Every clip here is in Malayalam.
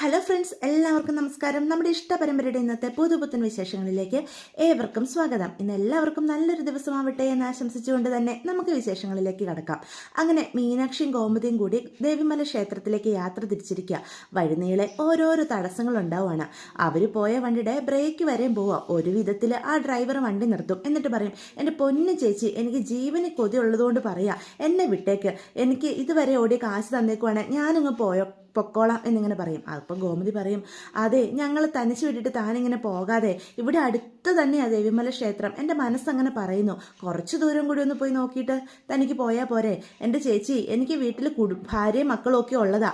ഹലോ ഫ്രണ്ട്സ്, എല്ലാവർക്കും നമസ്കാരം. നമ്മുടെ ഇഷ്ട പരമ്പരയുടെ ഇന്നത്തെ പുതുപുത്തൻ വിശേഷങ്ങളിലേക്ക് ഏവർക്കും സ്വാഗതം. ഇന്ന് എല്ലാവർക്കും നല്ലൊരു ദിവസമാവട്ടെ എന്ന് ആശംസിച്ചുകൊണ്ട് തന്നെ നമുക്ക് വിശേഷങ്ങളിലേക്ക് കടക്കാം. അങ്ങനെ മീനാക്ഷിയും ഗോമതിയും കൂടി ദേവിമല ക്ഷേത്രത്തിലേക്ക് യാത്ര തിരിച്ചിരിക്കുക. വഴിനീളെ ഓരോരോ തടസ്സങ്ങളുണ്ടാവുകയാണ്. അവർ പോയ വണ്ടിയുടെ ബ്രേക്ക് വരെയും പോവാം. ഒരു വിധത്തിൽ ആ ഡ്രൈവർ വണ്ടി നിർത്തും. എന്നിട്ട് പറയും, എൻ്റെ പൊന്നു ചേച്ചി, എനിക്ക് ജീവന് കൊതി ഉള്ളതുകൊണ്ട് പറയാം, എന്നെ വിട്ടേക്ക്, എനിക്ക് ഇതുവരെ ഓടിയ കാശ് തന്നേക്കുവാണ്, ഞാനിങ്ങ് പൊക്കോളാം എന്നിങ്ങനെ പറയും. അപ്പം ഗോമതി പറയും, അതെ, ഞങ്ങൾ തനിച്ച് വിട്ടിട്ട് താനിങ്ങനെ പോകാതെ, ഇവിടെ അടുത്ത് തന്നെയാണ് ദേവിമല ക്ഷേത്രം, എൻ്റെ മനസ്സങ്ങനെ പറയുന്നു, കുറച്ച് ദൂരം കൂടി ഒന്ന് പോയി നോക്കിയിട്ട് തനിക്ക് പോയാൽ പോരെ. എൻ്റെ ചേച്ചി, എനിക്ക് വീട്ടിൽ ഭാര്യയും മക്കളും ഒക്കെ ഉള്ളതാ,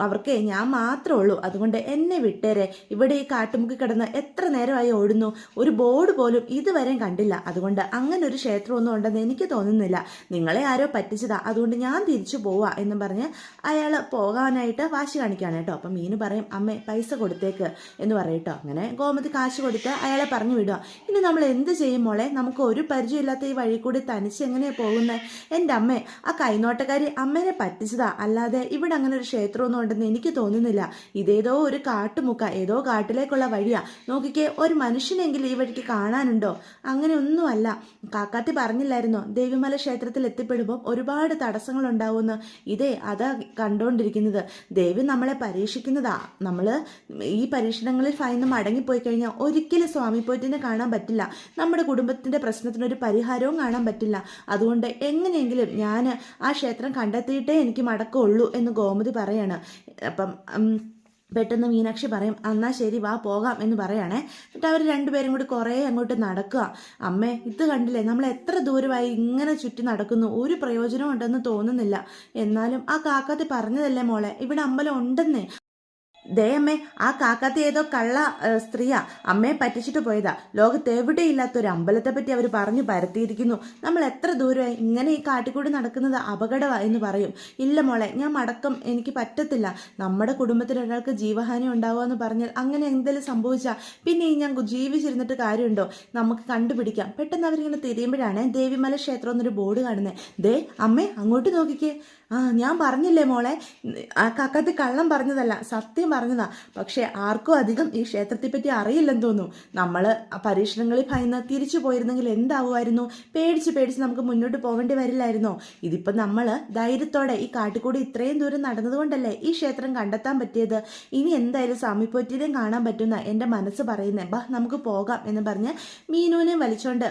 അവർക്ക് ഞാൻ മാത്രമേ ഉള്ളൂ, അതുകൊണ്ട് എന്നെ വിട്ടേരെ. ഇവിടെ ഈ കാട്ടുമുക്കി കിടന്ന് എത്ര നേരമായി ഓടുന്നു, ഒരു ബോർഡ് പോലും ഇതുവരെയും കണ്ടില്ല, അതുകൊണ്ട് അങ്ങനെ ഒരു ക്ഷേത്രമൊന്നും ഉണ്ടെന്ന് എനിക്ക് തോന്നുന്നില്ല, നിങ്ങളെ ആരോ പറ്റിച്ചതാ, അതുകൊണ്ട് ഞാൻ തിരിച്ചു പോവാ എന്നും പറഞ്ഞ് അയാൾ പോകാനായിട്ട് വാശി കാണിക്കുകയാണ് കേട്ടോ. അപ്പം മീനു പറയും, അമ്മേ പൈസ കൊടുത്തേക്ക് എന്ന് പറയും കേട്ടോ. അങ്ങനെ ഗോമതി കാശ് കൊടുത്ത് അയാളെ പറഞ്ഞു വിടുക. ഇനി നമ്മൾ എന്ത് ചെയ്യും മോളെ, നമുക്ക് ഒരു പരിചയമില്ലാത്ത ഈ വഴി കൂടി തനിച്ച് എങ്ങനെയാണ് പോകുന്നത്? എൻ്റെ അമ്മേ, ആ കൈനോട്ടക്കാരി അമ്മേനെ പറ്റിച്ചതാ, അല്ലാതെ ഇവിടെ അങ്ങനെ ഒരു ക്ഷേത്രമൊന്നും ഉണ്ടെന്ന് എനിക്ക് തോന്നുന്നില്ല, ഇതേതോ ഒരു കാട്ടുമുക്ക, ഏതോ കാട്ടിലേക്കുള്ള വഴിയാ, നോക്കിക്കേ, ഒരു മനുഷ്യനെങ്കിലും ഈ വഴിക്ക് കാണാനുണ്ടോ? അങ്ങനെ ഒന്നുമല്ല. കാക്കാത്തി പറഞ്ഞില്ലായിരുന്നോ ദേവിമല ക്ഷേത്രത്തിൽ എത്തിപ്പെടുമ്പോൾ ഒരുപാട് തടസ്സങ്ങൾ ഉണ്ടാവുമെന്ന്? ഇതേ അതാ കണ്ടുകൊണ്ടിരിക്കുന്നത്. ദേവി നമ്മളെ പരീക്ഷിക്കുന്നതാ. നമ്മൾ ഈ പരീക്ഷണങ്ങളിൽ ഭയന്ന് മടങ്ങിപ്പോയി കഴിഞ്ഞാൽ ഒരിക്കലും സ്വാമി പോറ്റിനെ കാണാൻ പറ്റില്ല, നമ്മുടെ കുടുംബത്തിൻ്റെ പ്രശ്നത്തിനൊരു പരിഹാരവും കാണാൻ പറ്റില്ല, അതുകൊണ്ട് എങ്ങനെയെങ്കിലും ഞാൻ ആ ക്ഷേത്രം കണ്ടെത്തിയിട്ടേ എനിക്ക് മടക്കമുള്ളൂ എന്ന് ഗോമതി പറയാണ്. അപ്പം പെട്ടെന്ന് മീനാക്ഷി പറയും, എന്നാൽ ശരി വാ പോകാം എന്ന് പറയുകയാണേ. എന്നിട്ട് അവർ രണ്ടുപേരും കൂടി കുറേ അങ്ങോട്ട് നടക്കുക. അമ്മേ, ഇത് കണ്ടില്ലേ, നമ്മൾ എത്ര ദൂരമായി ഇങ്ങനെ ചുറ്റി നടക്കുന്നു, ഒരു പ്രയോജനം ഉണ്ടെന്ന് തോന്നുന്നില്ല. എന്നാലും ആ കാക്കാത്തി പറഞ്ഞതല്ലേ മോളെ, ഇവിടെ അമ്പലം ഉണ്ടെന്നേ. ദേ അമ്മേ, ആ കാക്കാത്തി ഏതോ കള്ള സ്ത്രീയാ, അമ്മയെ പറ്റിച്ചിട്ട് പോയതാ, ലോകത്ത് എവിടെയില്ലാത്തൊരു അമ്പലത്തെ പറ്റി അവർ പറഞ്ഞു പരത്തിയിരിക്കുന്നു, നമ്മൾ എത്ര ദൂരമായി ഇങ്ങനെ ഈ കാട്ടിക്കൂടി നടക്കുന്നത് അപകടമാണ് എന്ന് പറയും. ഇല്ല മോളെ, ഞാൻ മടക്കം, എനിക്ക് പറ്റത്തില്ല, നമ്മുടെ കുടുംബത്തിൽ ഒരാൾക്ക് ജീവഹാനി ഉണ്ടാവുക എന്ന് പറഞ്ഞാൽ അങ്ങനെ എന്തെങ്കിലും സംഭവിച്ചാൽ പിന്നെ ഞാൻ ജീവിച്ചിരുന്നിട്ട് കാര്യമുണ്ടോ, നമുക്ക് കണ്ടുപിടിക്കാം. പെട്ടെന്ന് അവരിങ്ങനെ തിരിയുമ്പോഴാണ് ദേവിമല ക്ഷേത്രം എന്നൊരു ബോർഡ് കാണുന്നത്. ദേ അമ്മേ, അങ്ങോട്ട് നോക്കിക്കേ. ഞാൻ പറഞ്ഞില്ലേ മോളെ, ആ കാക്കാത്തി കള്ളം പറഞ്ഞതല്ല, സത്യം പറഞ്ഞതാ. പക്ഷെ ആർക്കും അധികം ഈ ക്ഷേത്രത്തെപ്പറ്റി അറിയില്ലെന്ന് തോന്നുന്നു. നമ്മൾ പരീക്ഷണങ്ങളിൽ ഭയന്ന് തിരിച്ചു പോയിരുന്നെങ്കിൽ എന്താവുമായിരുന്നു? പേടിച്ച് നമുക്ക് മുന്നോട്ട് പോകേണ്ടി വരില്ലായിരുന്നോ? ഇതിപ്പോൾ നമ്മൾ ധൈര്യത്തോടെ ഈ കാട്ടിക്കൂടി ഇത്രയും ദൂരം നടന്നതുകൊണ്ടല്ലേ ഈ ക്ഷേത്രം കണ്ടെത്താൻ പറ്റിയത്. ഇനി എന്തായാലും സ്വാമിപ്പോറ്റിനെയും കാണാൻ പറ്റുന്ന എൻ്റെ മനസ്സ് പറയുന്നേ, ബാ നമുക്ക് പോകാം എന്ന് പറഞ്ഞ് മീനുവിനെ വലിച്ചോണ്ട്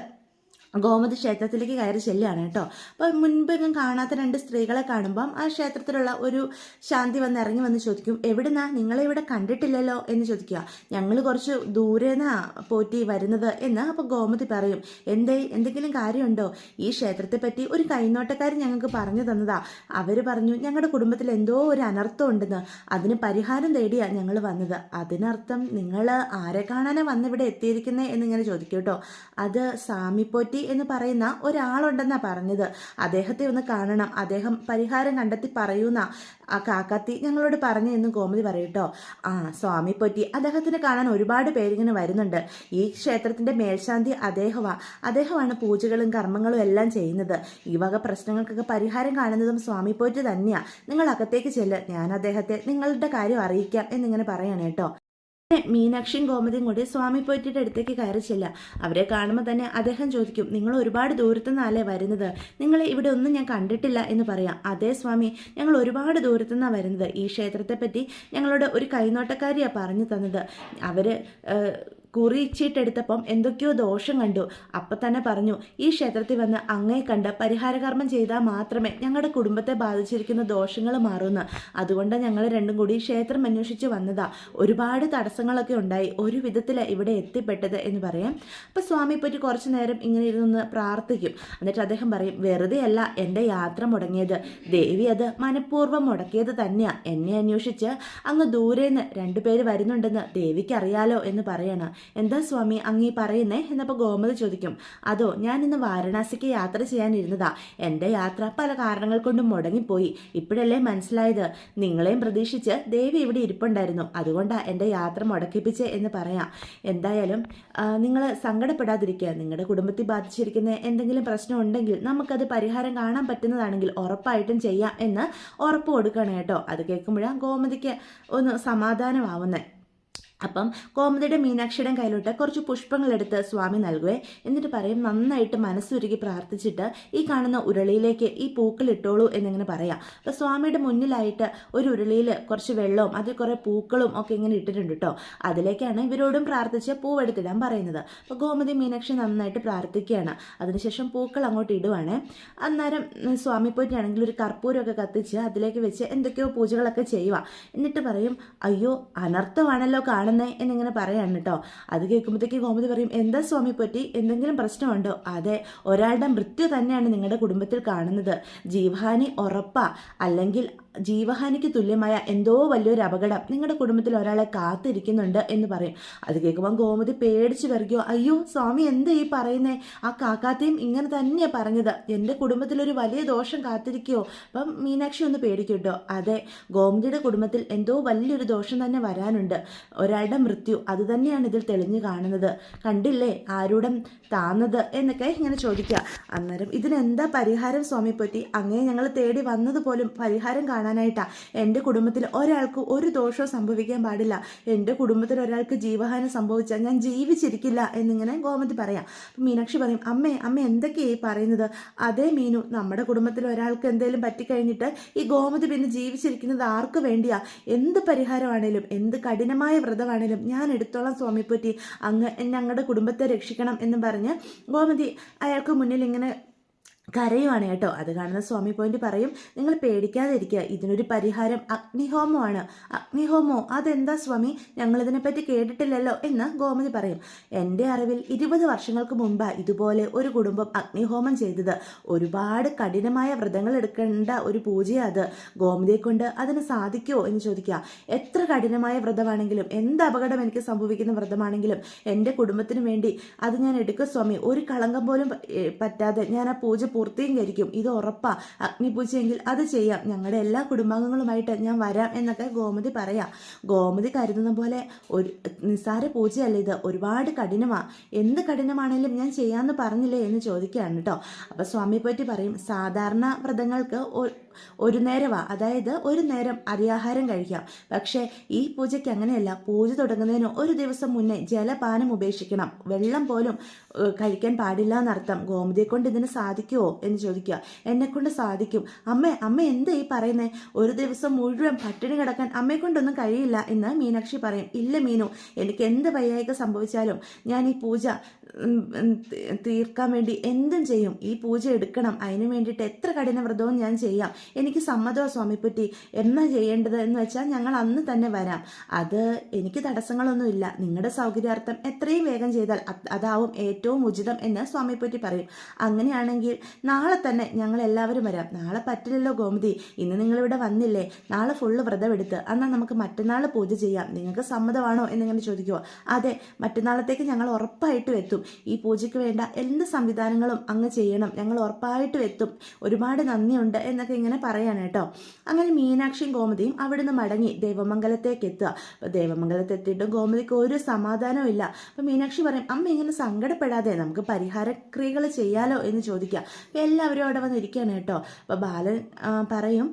ഗോമതി ക്ഷേത്രത്തിലേക്ക് കയറി ചെല്ലുകയാണ് കേട്ടോ. അപ്പോൾ മുൻപെങ്ങും കാണാത്ത രണ്ട് സ്ത്രീകളെ കാണുമ്പം ആ ക്ഷേത്രത്തിലുള്ള ഒരു ശാന്തി വന്ന് ഇറങ്ങി വന്ന് ചോദിക്കും, എവിടുന്നാ, നിങ്ങളെ ഇവിടെ കണ്ടിട്ടില്ലല്ലോ എന്ന് ചോദിക്കുക. ഞങ്ങൾ കുറച്ച് ദൂരേന്നാ പോറ്റി വരുന്നത് എന്ന്. അപ്പോൾ ഗോമതി പറയും, എന്തെങ്കിലും കാര്യമുണ്ടോ? ഈ ക്ഷേത്രത്തെ പറ്റി ഒരു കൈനോട്ടക്കാരൻ ഞങ്ങൾക്ക് പറഞ്ഞു തന്നതാ, അവർ പറഞ്ഞു ഞങ്ങളുടെ കുടുംബത്തിൽ എന്തോ ഒരു അനർത്ഥം ഉണ്ടെന്ന്, അതിന് പരിഹാരം തേടിയാണ് ഞങ്ങൾ വന്നത്. അതിനർത്ഥം നിങ്ങൾ ആരെ കാണാനാണ് വന്നിവിടെ എത്തിയിരിക്കുന്നത് എന്നിങ്ങനെ ചോദിക്കും കേട്ടോ. അത് സ്വാമിപ്പോറ്റി എന്ന് പറയുന്ന ഒരാളുണ്ടെന്നാ പറഞ്ഞത്, അദ്ദേഹത്തെ ഒന്ന് കാണണം, അദ്ദേഹം പരിഹാരം കണ്ടെത്തി പറയൂന്ന ആ കാക്കാത്തി ഞങ്ങളോട് പറഞ്ഞു എന്ന് ഗോമതി പറയൂട്ടോ. സ്വാമിപ്പൊറ്റി, അദ്ദേഹത്തിനെ കാണാൻ ഒരുപാട് പേരിങ്ങനെ വരുന്നുണ്ട്. ഈ ക്ഷേത്രത്തിന്റെ മേൽശാന്തി അദ്ദേഹമാണ് പൂജകളും കർമ്മങ്ങളും എല്ലാം ചെയ്യുന്നത്. ഈ വക പ്രശ്നങ്ങൾക്കൊക്കെ പരിഹാരം കാണുന്നതും സ്വാമിപ്പൊറ്റി തന്നെയാ. നിങ്ങൾ അകത്തേക്ക് ചെല്ല്, ഞാൻ അദ്ദേഹത്തെ നിങ്ങളുടെ കാര്യം അറിയിക്കാം എന്നിങ്ങനെ പറയാണ് കേട്ടോ. മീനാക്ഷിയും ഗോമതിയും കൂടി സ്വാമി പോറ്റിയുടെ അടുത്തേക്ക് കയറി ചെല്ലുക. അവരെ കാണുമ്പോൾ തന്നെ അദ്ദേഹം ചോദിക്കും, നിങ്ങൾ ഒരുപാട് ദൂരത്തു നിന്നല്ലേ വരുന്നത്, നിങ്ങളെ ഇവിടെ ഒന്നും ഞാൻ കണ്ടിട്ടില്ല എന്ന് പറയാം. അതേ സ്വാമി, ഞങ്ങൾ ഒരുപാട് ദൂരത്തു നിന്നാണ് വരുന്നത്, ഈ ക്ഷേത്രത്തെപ്പറ്റി ഞങ്ങളോട് ഒരു കൈനോട്ടക്കാരിയാണ് പറഞ്ഞു തന്നത്, അവർ കുറിച്ചിട്ടെടുത്തപ്പം എന്തൊക്കെയോ ദോഷം കണ്ടു, അപ്പം തന്നെ പറഞ്ഞു ഈ ക്ഷേത്രത്തിൽ വന്ന് അങ്ങേ കണ്ട് പരിഹാരകർമ്മം ചെയ്താൽ മാത്രമേ ഞങ്ങളുടെ കുടുംബത്തെ ബാധിച്ചിരിക്കുന്ന ദോഷങ്ങൾ മാറുമെന്ന്, അതുകൊണ്ട് ഞങ്ങൾ രണ്ടും കൂടി ക്ഷേത്രം അന്വേഷിച്ച് വന്നതാ, ഒരുപാട് തടസ്സങ്ങളൊക്കെ ഉണ്ടായി, ഒരു വിധത്തിൽ ഇവിടെ എത്തിപ്പെട്ടത് എന്ന് പറയാം. അപ്പം സ്വാമി പറ്റി കുറച്ച് നേരം ഇങ്ങനെ ഇരുന്ന് പ്രാർത്ഥിക്കും. എന്നിട്ട് അദ്ദേഹം പറയും, വെറുതെ അല്ല എൻ്റെ യാത്ര മുടങ്ങിയത്, ദേവി അത് മനഃപൂർവ്വം മുടക്കിയത് തന്നെയാണ്, എന്നെ അന്വേഷിച്ച് അങ്ങ് ദൂരേന്ന് രണ്ടുപേര് വരുന്നുണ്ടെന്ന് ദേവിക്ക് അറിയാലോ എന്ന് പറയണം. എന്താ സ്വാമി അങ്ങീ പറയുന്നേ എന്നപ്പോൾ ഗോമതി ചോദിക്കും. അതോ, ഞാൻ ഇന്ന് വാരണാസിക്ക് യാത്ര ചെയ്യാനിരുന്നതാ. എൻ്റെ യാത്ര പല കാരണങ്ങൾ കൊണ്ടും മുടങ്ങിപ്പോയി. ഇപ്പോഴല്ലേ മനസ്സിലായത്. നിങ്ങളെയും പ്രതീക്ഷിച്ച് ദേവി ഇവിടെ ഇരിപ്പുണ്ടായിരുന്നു. അതുകൊണ്ടാണ് എൻ്റെ യാത്ര മുടക്കിപ്പിച്ചേ എന്ന് പറയാം. എന്തായാലും നിങ്ങൾ സങ്കടപ്പെടാതിരിക്കുക. നിങ്ങളുടെ കുടുംബത്തെ ബാധിച്ചിരിക്കുന്ന എന്തെങ്കിലും പ്രശ്നം ഉണ്ടെങ്കിൽ നമുക്കത് പരിഹാരം കാണാൻ പറ്റുന്നതാണെങ്കിൽ ഉറപ്പായിട്ടും ചെയ്യാം എന്ന് ഉറപ്പ് കൊടുക്കണം കേട്ടോ. അത് കേൾക്കുമ്പോഴാണ് ഗോമതിക്ക് ഒന്ന് സമാധാനമാവുന്നത്. അപ്പം കോമതിയുടെ മീനാക്ഷിയുടെ കയ്യിലോട്ട് കുറച്ച് പുഷ്പങ്ങളെടുത്ത് സ്വാമി നൽകുവേ. എന്നിട്ട് പറയും, നന്നായിട്ട് മനസ്സുരുകി പ്രാർത്ഥിച്ചിട്ട് ഈ കാണുന്ന ഉരുളിയിലേക്ക് ഈ പൂക്കൾ ഇട്ടോളൂ എന്നിങ്ങനെ പറയാം. അപ്പോൾ സ്വാമിയുടെ മുന്നിലായിട്ട് ഒരു ഉരുളിയിൽ കുറച്ച് വെള്ളവും അതിൽ കുറേ പൂക്കളും ഒക്കെ ഇങ്ങനെ ഇട്ടിട്ടുണ്ട് കേട്ടോ. അതിലേക്കാണ് ഇവരോടും പ്രാർത്ഥിച്ച് പൂവെടുത്തിടാൻ പറയുന്നത്. അപ്പോൾ ഗോമതി മീനാക്ഷി നന്നായിട്ട് പ്രാർത്ഥിക്കുകയാണ്. അതിനുശേഷം പൂക്കൾ അങ്ങോട്ട് ഇടുവാണ്. അന്നേരം സ്വാമി പോയിട്ടാണെങ്കിൽ ഒരു കർപ്പൂരമൊക്കെ കത്തിച്ച് അതിലേക്ക് വെച്ച് എന്തൊക്കെയോ പൂജകളൊക്കെ ചെയ്യുക. എന്നിട്ട് പറയും, അയ്യോ അനർത്ഥമാണല്ലോ എന്നിങ്ങനെ പറയാണ് കേട്ടോ. അത് കേൾക്കുമ്പോഴത്തേക്ക് ഗോമതി പറയും, എന്താ സ്വാമി പറ്റി, എന്തെങ്കിലും പ്രശ്നമുണ്ടോ? അതെ, ഒരാളുടെ മൃത്യു തന്നെയാണ് നിങ്ങളുടെ കുടുംബത്തിൽ കാണുന്നത്. ജീവഹാനി ഉറപ്പാ, അല്ലെങ്കിൽ ജീവഹാനിക്ക് തുല്യമായ എന്തോ വലിയൊരു അപകടം നിങ്ങളുടെ കുടുംബത്തിൽ ഒരാളെ കാത്തിരിക്കുന്നുണ്ട് എന്ന് പറയും. അത് കേൾക്കുമ്പോൾ ഗോമതി പേടിച്ച് വരികയോ, അയ്യോ സ്വാമി എന്താ ഈ പറയുന്നേ, ആ കാക്കാത്തയും ഇങ്ങനെ തന്നെയാണ് പറഞ്ഞത്, എൻ്റെ കുടുംബത്തിലൊരു വലിയ ദോഷം കാത്തിരിക്കുകയോ? അപ്പം മീനാക്ഷി ഒന്ന് പേടിക്കും കേട്ടോ. അതെ, ഗോമതിയുടെ കുടുംബത്തിൽ എന്തോ വലിയൊരു ദോഷം തന്നെ വരാനുണ്ട്. ഒരാളുടെ മൃത്യു അത് തന്നെയാണ് ഇതിൽ തെളിഞ്ഞു കാണുന്നത്. കണ്ടില്ലേ ആരുടെ താന്നത് എന്നൊക്കെ ഇങ്ങനെ ചോദിക്കുക. അന്നേരം ഇതിനെന്താ പരിഹാരം സ്വാമി പറ്റി? അങ്ങനെ ഞങ്ങൾ തേടി വന്നതുപോലും പരിഹാരം കാണാനായിട്ടാണ്. എൻ്റെ കുടുംബത്തിൽ ഒരാൾക്ക് ഒരു ദോഷവും സംഭവിക്കാൻ പാടില്ല. എൻ്റെ കുടുംബത്തിൽ ഒരാൾക്ക് ജീവഹാനി സംഭവിച്ചാൽ ഞാൻ ജീവിച്ചിരിക്കില്ല എന്നിങ്ങനെ ഗോമതി പറയാം. മീനാക്ഷി പറയും, അമ്മ എന്തൊക്കെയായി പറയുന്നത്? അതേ മീനു, നമ്മുടെ കുടുംബത്തിൽ ഒരാൾക്ക് എന്തെങ്കിലും പറ്റിക്കഴിഞ്ഞിട്ട് ഈ ഗോമതി പിന്നെ ജീവിച്ചിരിക്കുന്നത് ആർക്ക് വേണ്ടിയാ? എന്ത് പരിഹാരമാണേലും എന്ത് കഠിനമായ വ്രതമാണേലും ഞാൻ എടുത്തോളാം സ്വാമി പറ്റി, അങ്ങ് ഞങ്ങളുടെ കുടുംബത്തെ രക്ഷിക്കണം എന്ന് പറഞ്ഞ് ഗോമതി അയാൾക്ക് മുന്നിൽ ഇങ്ങനെ കരയുവാണ് കേട്ടോ. അത് കാണുന്ന സ്വാമി പോയിന്റ് പറയും, നിങ്ങൾ പേടിക്കാതിരിക്കുക, ഇതിനൊരു പരിഹാരം അഗ്നിഹോമമാണ്. അഗ്നിഹോമോ? അതെന്താ സ്വാമി, ഞങ്ങളിതിനെപ്പറ്റി കേട്ടിട്ടില്ലല്ലോ എന്ന് ഗോമതി പറയും. എൻ്റെ അറിവിൽ 20 വർഷങ്ങൾക്ക് മുമ്പ് ഇതുപോലെ ഒരു കുടുംബം അഗ്നിഹോമം ചെയ്തത്. ഒരുപാട് കഠിനമായ വ്രതങ്ങൾ എടുക്കേണ്ട ഒരു പൂജയാണ് അത്. ഗോമതിയെ കൊണ്ട് അതിന് സാധിക്കുമോ എന്ന് ചോദിക്കുക. എത്ര കഠിനമായ വ്രതമാണെങ്കിലും, എന്ത് അപകടം എനിക്ക് സംഭവിക്കുന്ന വ്രതമാണെങ്കിലും എൻ്റെ കുടുംബത്തിന് വേണ്ടി അത് ഞാൻ എടുക്കും സ്വാമി. ഒരു കളങ്കം പോലും പറ്റാതെ ഞാൻ ആ പൂജ പൂർത്തീകരിക്കും. ഇത് ഉറപ്പാ. അഗ്നിപൂജയെങ്കിൽ അത് ചെയ്യാം. ഞങ്ങളുടെ എല്ലാ കുടുംബാംഗങ്ങളുമായിട്ട് ഞാൻ വരാം എന്നൊക്കെ ഗോമതി പറയാം. ഗോമതി കരുതുന്ന പോലെ ഒരു നിസ്സാര പൂജയല്ല ഇത്, ഒരുപാട് കഠിനമാ. എന്ത് കഠിനമാണേലും ഞാൻ ചെയ്യാമെന്ന് പറഞ്ഞില്ലേ എന്ന് ചോദിക്കുകയാണ് കേട്ടോ. അപ്പോൾ സ്വാമി പറ്റി പറയും, സാധാരണ വ്രതങ്ങൾക്ക് ഒരു നേരമാ, അതായത് ഒരു നേരം അരിയാഹാരം കഴിക്കാം. പക്ഷേ ഈ പൂജയ്ക്ക് അങ്ങനെയല്ല. പൂജ തുടങ്ങുന്നതിന് ഒരു ദിവസം മുന്നേ ജലപാനം ഉപേക്ഷിക്കണം. വെള്ളം പോലും കഴിക്കാൻ പാടില്ല എന്നർത്ഥം. ഗോമതിയെ കൊണ്ട് ഇതിന് സാധിക്കുമോ എന്ന് ചോദിക്കുക. എന്നെക്കൊണ്ട് സാധിക്കും. അമ്മ എന്താ ഈ പറയുന്നേ? ഒരു ദിവസം മുഴുവൻ പട്ടിണി കിടക്കാൻ അമ്മയെ കൊണ്ടൊന്നും കഴിയില്ല എന്ന് മീനാക്ഷി പറയും. ഇല്ല മീനു, എനിക്ക് എന്ത് വയ്യായ്ക സംഭവിച്ചാലും ഞാൻ ഈ പൂജ തീർക്കാൻ വേണ്ടി എന്തും ചെയ്യും. ഈ പൂജ എടുക്കണം. അതിന് വേണ്ടിയിട്ട് എത്ര കഠിന വ്രതവും ഞാൻ ചെയ്യാം. എനിക്ക് സമ്മതമാണ് സ്വാമിപ്പറ്റി. എന്നാ ചെയ്യേണ്ടത് എന്ന് വെച്ചാൽ ഞങ്ങൾ അന്ന് തന്നെ വരാം. അത് എനിക്ക് തടസ്സങ്ങളൊന്നുമില്ല. നിങ്ങളുടെ സൗകര്യാർത്ഥം എത്രയും വേഗം ചെയ്താൽ അതാവും ഏറ്റവും ഉചിതം എന്ന് സ്വാമിപ്പറ്റി പറയും. അങ്ങനെയാണെങ്കിൽ നാളെ തന്നെ ഞങ്ങൾ എല്ലാവരും വരാം. നാളെ പറ്റില്ലല്ലോ ഗോമതി, ഇന്ന് നിങ്ങളിവിടെ വന്നില്ലേ, നാളെ ഫുള്ള് വ്രതം എടുത്ത് എന്നാൽ നമുക്ക് മറ്റന്നാൾ പൂജ ചെയ്യാം. നിങ്ങൾക്ക് സമ്മതമാണോ എന്നിങ്ങനെ ചോദിക്കുമോ? അതെ, മറ്റന്നാളത്തേക്ക് ഞങ്ങൾ ഉറപ്പായിട്ടും എത്തും. ഈ പൂജയ്ക്ക് വേണ്ട എന്ത് സംവിധാനങ്ങളും അങ്ങ് ചെയ്യണം. ഞങ്ങൾ ഉറപ്പായിട്ടും എത്തും. ഒരുപാട് നന്ദിയുണ്ട് എന്നൊക്കെ ഇങ്ങനെ പറയാണ് കേട്ടോ. അങ്ങനെ മീനാക്ഷിയും ഗോമതിയും അവിടുന്ന് മടങ്ങി ദേവമംഗലത്തേക്ക് എത്തുക. അപ്പോൾ ദേവമംഗലത്തെത്തിയിട്ടും ഗോമതിക്ക് ഒരു സമാധാനവും ഇല്ല. അപ്പോൾ മീനാക്ഷി പറയും, അമ്മ ഇങ്ങനെ സങ്കടപ്പെടാതെ നമുക്ക് പരിഹാരക്രിയകൾ ചെയ്യാലോ എന്ന് ചോദിക്കുക. അപ്പോൾ എല്ലാവരും അവിടെ വന്നിരിക്കുകയാണ് കേട്ടോ. അപ്പോൾ ബാലൻ പറയും,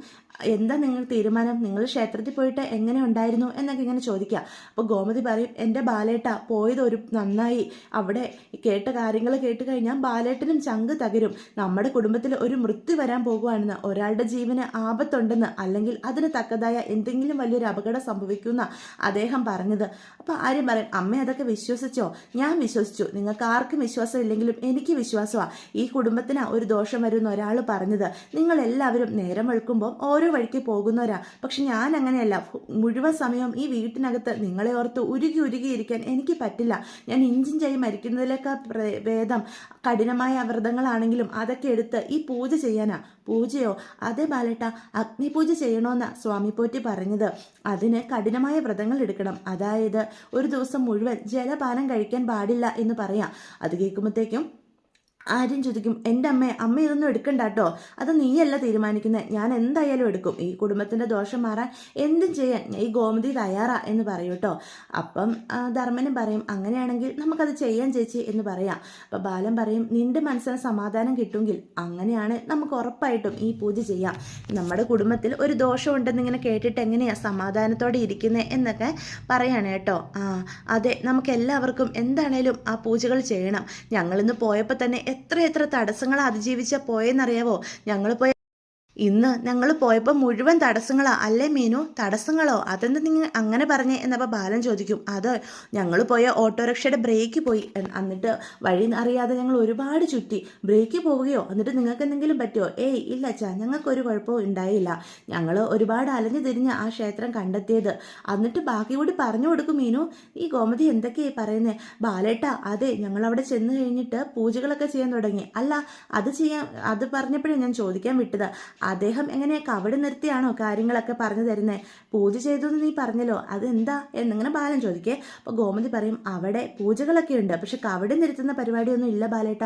എന്താ നിങ്ങൾ തീരുമാനം? നിങ്ങൾ ക്ഷേത്രത്തിൽ പോയിട്ട് എങ്ങനെ ഉണ്ടായിരുന്നു എന്നൊക്കെ ഇങ്ങനെ ചോദിക്കുക. അപ്പോൾ ഗോമതി പറയും, എൻ്റെ ബാലേട്ട പോയത് ഒരു നന്നായി. അവിടെ കേട്ട കാര്യങ്ങൾ കേട്ട് കഴിഞ്ഞാൽ ബാലേട്ടനും ചങ്ക് തകരും. നമ്മുടെ കുടുംബത്തിൽ ഒരു മൃത്യു വരാൻ പോകുവാണെന്ന്, ഒരാളുടെ ജീവന് ആപത്തുണ്ടെന്ന്, അല്ലെങ്കിൽ അതിന് തക്കതായ എന്തെങ്കിലും വലിയൊരു അപകടം സംഭവിക്കുന്ന അദ്ദേഹം പറഞ്ഞത്. അപ്പോൾ ആര്യം പറയും, അമ്മ അതൊക്കെ വിശ്വസിച്ചോ? ഞാൻ വിശ്വസിച്ചു. നിങ്ങൾക്ക് ആർക്കും വിശ്വാസം ഇല്ലെങ്കിലും എനിക്ക് വിശ്വാസമാണ്. ഈ കുടുംബത്തിന് ഒരു ദോഷം വരുന്ന ഒരാൾ പറഞ്ഞത്. നിങ്ങളെല്ലാവരും നേരം വെളുക്കുമ്പോൾ ഓരോ വഴിക്ക് പോകുന്നവരാ. പക്ഷെ ഞാൻ അങ്ങനെയല്ല. മുഴുവൻ സമയം ഈ വീട്ടിനകത്ത് നിങ്ങളെ ഓർത്ത് ഉരുകിയിരിക്കാൻ എനിക്ക് പറ്റില്ല. ഞാൻ ഇഞ്ചിഞ്ചായി മരിക്കുന്നത് ചെയ്യുന്നതിലേക്കാൾ ഭേദം കഠിനമായ വ്രതങ്ങളാണെങ്കിലും അതൊക്കെ എടുത്ത് ഈ പൂജ ചെയ്യാനാ. പൂജയോ? അതേ ബാലേട്ട, അഗ്നിപൂജ ചെയ്യണമെന്നാ സ്വാമി പോറ്റി പറഞ്ഞത്. അതിന് കഠിനമായ വ്രതങ്ങൾ എടുക്കണം. അതായത് ഒരു ദിവസം മുഴുവൻ ജലപാനം കഴിക്കാൻ പാടില്ല എന്ന് പറയാം. അത് കേൾക്കുമ്പോഴത്തേക്കും ആരും ചോദിക്കും, എൻ്റെ അമ്മ ഇതൊന്നും എടുക്കണ്ട കേട്ടോ, അത് നീയല്ല തീരുമാനിക്കുന്നത്, ഞാൻ എന്തായാലും എടുക്കും. ഈ കുടുംബത്തിൻ്റെ ദോഷം മാറാൻ എന്തും ചെയ്യാൻ ഈ ഗോമതി തയ്യാറാ എന്ന് പറയും കേട്ടോ. അപ്പം ധർമ്മനും പറയും, അങ്ങനെയാണെങ്കിൽ നമുക്കത് ചെയ്യാൻ ചേച്ചി എന്ന് പറയാം. അപ്പം ബാലൻ പറയും, നിന്റെ മനസ്സിന് സമാധാനം കിട്ടുമെങ്കിൽ അങ്ങനെയാണ് നമുക്ക് ഉറപ്പായിട്ടും ഈ പൂജ ചെയ്യാം. നമ്മുടെ കുടുംബത്തിൽ ഒരു ദോഷം ഉണ്ടെന്നിങ്ങനെ കേട്ടിട്ട് എങ്ങനെയാ സമാധാനത്തോടെ ഇരിക്കുന്നത് എന്നൊക്കെ പറയാണ് കേട്ടോ. അതെ, നമുക്ക് എല്ലാവർക്കും എന്താണേലും ആ പൂജകൾ ചെയ്യണം. ഞങ്ങളിന്ന് പോയപ്പോൾ തന്നെ എത്ര തടസ്സങ്ങൾ അതിജീവിച്ച പോയെന്നറിയാവോ? ഇന്ന് ഞങ്ങൾ പോയപ്പോൾ മുഴുവൻ തടസ്സങ്ങളാ അല്ലേ മീനു? തടസ്സങ്ങളോ? അതെന്താ നിങ്ങൾ അങ്ങനെ പറഞ്ഞേ എന്നപ്പോൾ ബാലൻ ചോദിക്കും. അത് ഞങ്ങൾ പോയ ഓട്ടോറിക്ഷയുടെ ബ്രേക്ക് പോയി, എന്നിട്ട് വഴി അറിയാതെ ഞങ്ങൾ ഒരുപാട് ചുറ്റി. ബ്രേക്ക് പോവുകയോ? എന്നിട്ട് നിങ്ങൾക്ക് എന്തെങ്കിലും പറ്റുമോ? ഏയ് ഇല്ല അച്ഛാ, ഞങ്ങൾക്കൊരു കുഴപ്പവും ഉണ്ടായില്ല. ഞങ്ങൾ ഒരുപാട് അലഞ്ഞു തിരിഞ്ഞ് ആ ക്ഷേത്രം കണ്ടെത്തിയത്. എന്നിട്ട് ബാക്കി കൂടി പറഞ്ഞു കൊടുക്കും മീനു. ഈ ഗോമതി എന്തൊക്കെയായി പറയുന്നത്? ബാലേട്ടാ, അതെ, ഞങ്ങളവിടെ ചെന്ന് കഴിഞ്ഞിട്ട് പൂജകളൊക്കെ ചെയ്യാൻ തുടങ്ങി. അല്ല, അത് പറഞ്ഞപ്പോഴേ ഞാൻ ചോദിക്കാൻ വിട്ടത്, അദ്ദേഹം എങ്ങനെ കവടി നിർത്തിയാണോ കാര്യങ്ങളൊക്കെ പറഞ്ഞു തരുന്നത്? പൂജ ചെയ്തു എന്ന് നീ പറഞ്ഞല്ലോ, അതെന്താ എന്നിങ്ങനെ ബാലൻ ചോദിക്കേ. അപ്പോൾ ഗോമതി പറയും, അവിടെ പൂജകളൊക്കെ ഉണ്ട്, പക്ഷെ കവടി നിർത്തുന്ന പരിപാടിയൊന്നും ഇല്ല ബാലേട്ട.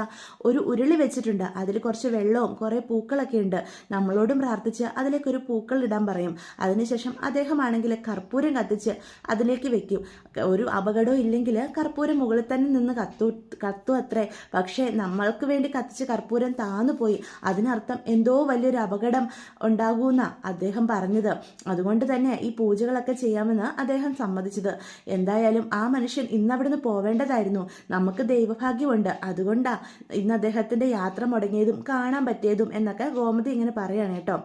ഒരു ഉരുളി വെച്ചിട്ടുണ്ട്, അതിൽ കുറച്ച് വെള്ളവും കുറേ പൂക്കളൊക്കെ ഉണ്ട്. നമ്മളോടും പ്രാർത്ഥിച്ച് അതിലേക്കൊരു പൂക്കൾ ഇടാൻ പറയും. അതിനുശേഷം അദ്ദേഹമാണെങ്കിൽ കർപ്പൂരം കത്തിച്ച് അതിലേക്ക് വെക്കും. ഒരു അപകടവും ഇല്ലെങ്കിൽ കർപ്പൂരം മുകളിൽ തന്നെ നിന്ന് കത്തു അത്രേ. പക്ഷേ നമ്മൾക്ക് വേണ്ടി കത്തിച്ച് കർപ്പൂരം താന്നു പോയി, അതിനർത്ഥം എന്തോ വലിയൊരു അപകടം ഉണ്ടാകൂന്ന അദ്ദേഹം പറഞ്ഞത്. അതുകൊണ്ട് തന്നെ ഈ പൂജകളൊക്കെ ചെയ്യാമെന്ന് അദ്ദേഹം സമ്മതിച്ചത്. എന്തായാലും ആ മനുഷ്യൻ ഇന്ന് അവിടുന്ന് പോവേണ്ടതായിരുന്നു. നമുക്ക് ദൈവഭാഗ്യമുണ്ട്, അതുകൊണ്ടാ ഇന്ന് അദ്ദേഹത്തിന്റെ യാത്ര മുടങ്ങിയതും കാണാൻ പറ്റിയതും എന്നൊക്കെ ഗോമതി ഇങ്ങനെ പറയാണ് കേട്ടോ.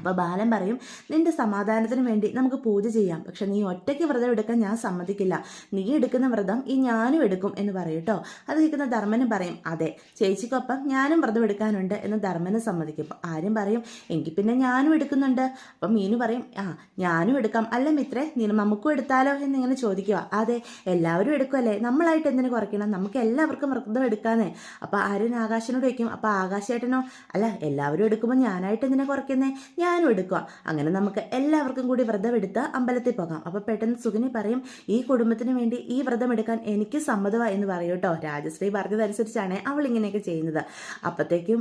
അപ്പോൾ ബാലൻ പറയും, നിന്റെ സമാധാനത്തിന് വേണ്ടി നമുക്ക് പൂജ ചെയ്യാം, പക്ഷെ നീ ഒറ്റയ്ക്ക് വ്രതം എടുക്കാൻ ഞാൻ സമ്മതിക്കില്ല. നീ എടുക്കുന്ന വ്രതം ഈ ഞാനും എടുക്കും എന്ന് പറയും കേട്ടോ. അത് കേൾക്കുന്ന ധർമ്മനും പറയും, അതെ, ചേച്ചിക്കൊപ്പം ഞാനും വ്രതം എടുക്കാനുണ്ട് എന്ന് ധർമ്മനും സമ്മതിക്കും. അപ്പോൾ ആരും പറയും, എങ്കിൽ പിന്നെ ഞാനും എടുക്കുന്നുണ്ട്. അപ്പം മീനു പറയും, ഞാനും എടുക്കാം. അല്ല മിത്രേ, നമുക്കും എടുത്താലോ എന്നിങ്ങനെ ചോദിക്കുക. അതെ, എല്ലാവരും എടുക്കുമല്ലേ, നമ്മളായിട്ട് എന്തിനു കുറയ്ക്കണം, നമുക്ക് എല്ലാവർക്കും വ്രതം എടുക്കാന്നേ. അപ്പോൾ ആര്യൻ ആകാശനോട് വയ്ക്കും. അപ്പോൾ ആകാശേട്ടനോ, അല്ല എല്ലാവരും എടുക്കുമ്പോൾ ഞാനായിട്ട് എന്തിനാ കുറയ്ക്കുന്നേ, ഞാനും എടുക്കുക. അങ്ങനെ നമുക്ക് എല്ലാവർക്കും കൂടി വ്രതം എടുത്ത് അമ്പലത്തിൽ പോകാം. അപ്പോൾ പെട്ടെന്ന് സുഗനി പറയും, ഈ കുടുംബത്തിന് വേണ്ടി ഈ വ്രതം എടുക്കാൻ എനിക്ക് സമ്മതമാണ് എന്ന് പറയും കേട്ടോ. രാജശ്രീ പറഞ്ഞതനുസരിച്ചാണ് അവൾ ഇങ്ങനെയൊക്കെ ചെയ്യുന്നത്. അപ്പോഴത്തേക്കും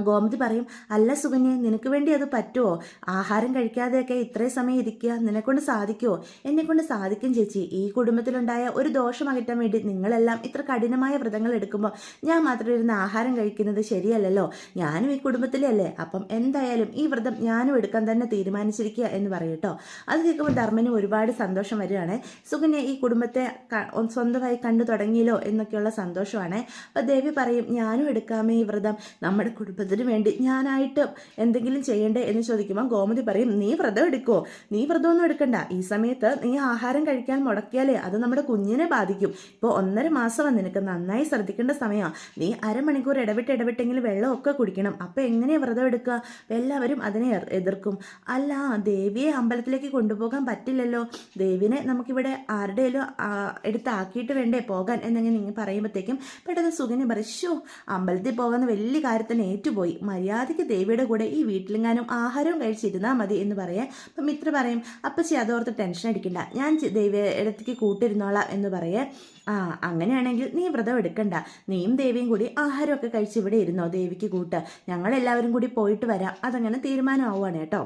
ഗോമതി പറയും, അല്ല സുകന്യ, നിനക്ക് വേണ്ടി അത് പറ്റുമോ? ആഹാരം കഴിക്കാതെയൊക്കെ ഇത്രയും സമയം ഇരിക്കുക നിന്നെക്കൊണ്ട് സാധിക്കുമോ? എന്നെക്കൊണ്ട് സാധിക്കും ചേച്ചി. ഈ കുടുംബത്തിലുണ്ടായ ഒരു ദോഷം അകറ്റാൻ വേണ്ടി നിങ്ങളെല്ലാം ഇത്ര കഠിനമായ വ്രതങ്ങൾ എടുക്കുമ്പോൾ ഞാൻ മാത്രം ഇരുന്ന് ആഹാരം കഴിക്കുന്നത് ശരിയല്ലല്ലോ. ഞാനും ഈ കുടുംബത്തിലേ അല്ലേ, അപ്പം എന്തായാലും ഈ വ്രതം ഞാനും എടുക്കാൻ തന്നെ തീരുമാനിച്ചിരിക്കുക എന്ന് പറയും കേട്ടോ. അത് കേൾക്കുമ്പോൾ ധർമ്മനും ഒരുപാട് സന്തോഷം വരികയാണ്. സുകന്യ ഈ കുടുംബത്തെ സ്വന്തമായി കണ്ടു തുടങ്ങിയല്ലോ എന്നൊക്കെയുള്ള സന്തോഷമാണ്. അപ്പോൾ ദേവി പറയും, ഞാനും എടുക്കാമേ ഈ വ്രതം, നമ്മുടെ കുടുംബത്തിന് വേണ്ടി ഞാനായിട്ട് എന്തെങ്കിലും ചെയ്യണ്ടേ എന്ന് ചോദിക്കുമ്പോൾ ഗോമതി പറയും, നീ വ്രതം എടുക്കുമോ? നീ വ്രതമൊന്നും എടുക്കണ്ട. ഈ സമയത്ത് നീ ആഹാരം കഴിക്കാൻ മുടക്കിയാലേ അത് നമ്മുടെ കുഞ്ഞിനെ ബാധിക്കും. ഇപ്പോൾ 1.5 മാസം നിനക്ക് നന്നായി ശ്രദ്ധിക്കേണ്ട സമയമാണ്. നീ അരമണിക്കൂർ ഇടവിട്ടെങ്കിലും വെള്ളമൊക്കെ കുടിക്കണം. അപ്പം എങ്ങനെയാണ് വ്രതം എടുക്കുക? എല്ലാവരും അതിനെ എതിർക്കും. അല്ല, ദേവിയെ അമ്പലത്തിലേക്ക് കൊണ്ടുപോകാൻ പറ്റില്ലല്ലോ, ദേവിനെ നമുക്കിവിടെ ആരുടെയും എടുത്താക്കിയിട്ട് വേണ്ടേ പോകാൻ എന്നിങ്ങനെ നിങ്ങൾ പറയുമ്പോഴത്തേക്കും പെട്ടെന്ന് സുഗനി പറയും, അമ്പലത്തിൽ പോകുന്ന വലിയ കാര്യത്തിന് ഏറ്റുപോയി, മര്യാദയ്ക്ക് ദേവിയുടെ കൂടെ ഈ വീട്ടിലെങ്ങാനും ആഹാരവും കഴിച്ചിരുന്നാൽ മതി എന്ന് പറയാം. അപ്പം മിത്ര പറയും, അപ്പച്ചി അതോർത്ത് ടെൻഷൻ അടിക്കണ്ട, ഞാൻ ദേവിയുടെ ഇടത്തേക്ക് കൂട്ടിരുന്നോളാം എന്ന് പറയേ. അങ്ങനെയാണെങ്കിൽ നീ വ്രതം എടുക്കണ്ട, നീയും ദേവിയും കൂടി ആഹാരമൊക്കെ കഴിച്ച് ഇവിടെ ഇരുന്നോ, ദേവിക്ക് കൂട്ട്, ഞങ്ങളെല്ലാവരും കൂടി പോയിട്ട് വരാം. അതങ്ങനെ തീരുമാനമാവുകയാണ് കേട്ടോ.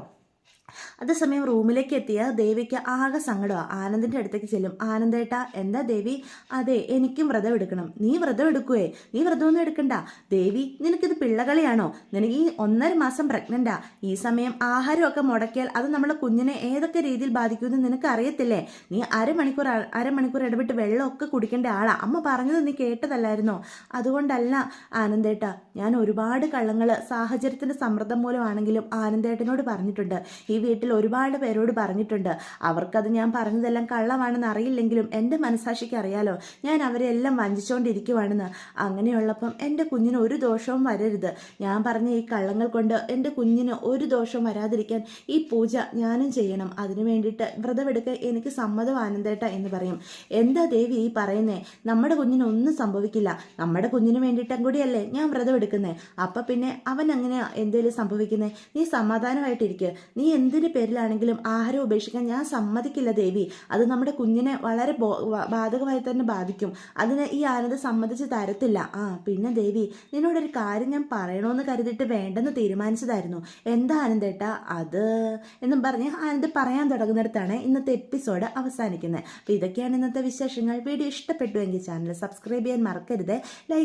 അതേസമയം റൂമിലേക്ക് എത്തിയ ദേവിക്ക് ആകെ സങ്കടമാണ്. ആനന്ദിൻ്റെ അടുത്തേക്ക് ചെല്ലും. ആനന്ദേട്ടാ, എന്താ ദേവി? അതെ, എനിക്കും വ്രതം എടുക്കണം. നീ വ്രതം എടുക്കുവേ? നീ വ്രതമൊന്നും എടുക്കണ്ട ദേവി, നിനക്കിത് പിള്ളകളിയാണോ? നിനക്ക് ഈ 1.5 മാസം പ്രഗ്നൻ്റാ. ഈ സമയം ആഹാരമൊക്കെ മുടക്കിയാൽ അത് നമ്മുടെ കുഞ്ഞിനെ ഏതൊക്കെ രീതിയിൽ ബാധിക്കുമെന്ന് നിനക്ക് അറിയത്തില്ലേ? നീ അരമണിക്കൂർ ഇടവിട്ട് വെള്ളമൊക്കെ കുടിക്കേണ്ട ആളാ. അമ്മ പറഞ്ഞത് നീ കേട്ടതല്ലായിരുന്നോ? അതുകൊണ്ടല്ല ആനന്ദേട്ടാ, ഞാൻ ഒരുപാട് കള്ളങ്ങൾ സാഹചര്യത്തിൻ്റെ സമ്മർദ്ദം മൂലമാണെങ്കിലും ആനന്ദേട്ടനോട് പറഞ്ഞിട്ടുണ്ട്. ഈ വീട്ടിൽ ഒരുപാട് പേരോട് പറഞ്ഞിട്ടുണ്ട്. അവർക്കത് ഞാൻ പറഞ്ഞതെല്ലാം കള്ളമാണെന്ന് അറിയില്ലെങ്കിലും എൻ്റെ മനസാക്ഷിക്ക് അറിയാലോ ഞാൻ അവരെ എല്ലാം വഞ്ചിച്ചുകൊണ്ടിരിക്കുവാണെന്ന്. അങ്ങനെയുള്ളപ്പം എൻ്റെ കുഞ്ഞിന് ഒരു ദോഷവും വരരുത്. ഞാൻ പറഞ്ഞ ഈ കള്ളങ്ങൾ കൊണ്ട് എൻ്റെ കുഞ്ഞിന് ഒരു ദോഷവും വരാതിരിക്കാൻ ഈ പൂജ ഞാനും ചെയ്യണം. അതിനു വേണ്ടിയിട്ട് വ്രതമെടുക്കാൻ എനിക്ക് സമ്മതം ആനന്ദേട്ട എന്ന് പറയും. എന്താ ദേവി ഈ പറയുന്നേ? നമ്മുടെ കുഞ്ഞിന് ഒന്നും സംഭവിക്കില്ല. നമ്മുടെ കുഞ്ഞിന് വേണ്ടിയിട്ടും കൂടിയല്ലേ ഞാൻ വ്രതം എടുക്കുന്നേ. അപ്പം പിന്നെ അവൻ അങ്ങനെയാ എന്തേലും സംഭവിക്കുന്നേ? നീ സമാധാനമായിട്ടിരിക്കുക. നീ എന്തിന് പേരിലാണെങ്കിലും ആഹാരം ഉപേക്ഷിക്കാൻ ഞാൻ സമ്മതിക്കില്ല ദേവി. അത് നമ്മുടെ കുഞ്ഞിനെ വളരെ ബാധകമായി തന്നെ ബാധിക്കും. അതിന് ഈ ആനന്ദ് സമ്മതിച്ച് തരത്തില്ല. പിന്നെ ദേവി, നിന്നോടൊരു കാര്യം ഞാൻ പറയണമെന്ന് കരുതിയിട്ട് വേണ്ടെന്ന് തീരുമാനിച്ചതായിരുന്നു. എന്താ ആനന്ദേട്ടാ അത് എന്നും പറഞ്ഞ് ആനന്ദ് പറയാൻ തുടങ്ങുന്നിടത്താണ് ഇന്നത്തെ എപ്പിസോഡ് അവസാനിക്കുന്നത്. അപ്പോൾ ഇതൊക്കെയാണ് ഇന്നത്തെ വിശേഷങ്ങൾ. വീഡിയോ ഇഷ്ടപ്പെട്ടുവെങ്കിൽ ചാനൽ സബ്സ്ക്രൈബ് ചെയ്യാൻ മറക്കരുത്. ലൈക്ക്